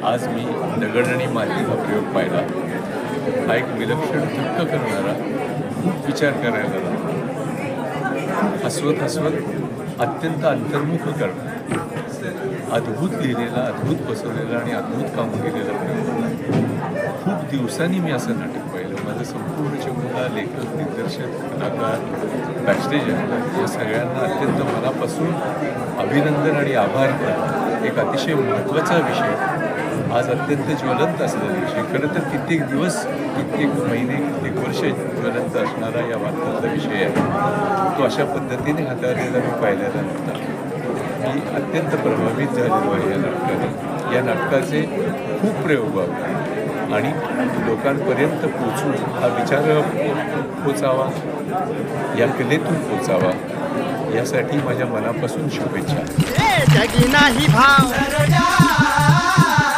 आज मी दगड आणि माती हा प्रयोग पाहिला. हा एक विलक्षण थक्क करणारा, खूप विचार करायला लागला, हसवत हसवत अत्यंत अंतर्मुख करणं, अद्भुत लिहिलेला, अद्भुत बसवलेला आणि अद्भुत काम केलेला प्रयोग. खूप दिवसांनी मी असं नाटक पाहिलं. माझं संपूर्ण चमूला, लेखक, दिग्दर्शक, कलाकार, बॅकस्टेज या सगळ्यांना अत्यंत मनापासून अभिनंदन आणि आभार करणं. एक अतिशय महत्त्वाचा विषय, आज अत्यंत ज्वलंत असलेला विषय, खरं तर कित्येक दिवस, कित्येक महिने, कित्येक वर्ष ज्वलंत असणारा या भारतातला विषय आहे. तो अशा पद्धतीने हाताळलेला मी पाहिलेला नव्हता. मी अत्यंत प्रभावित झालेलो आहे या नाटकाने. या नाटकाचे खूप प्रयोग व्हावे आणि लोकांपर्यंत पोचून हा विचार पोचावा, या कलेतून पोचावा, यासाठी माझ्या मनापासून शुभेच्छा. जगी नाही भाव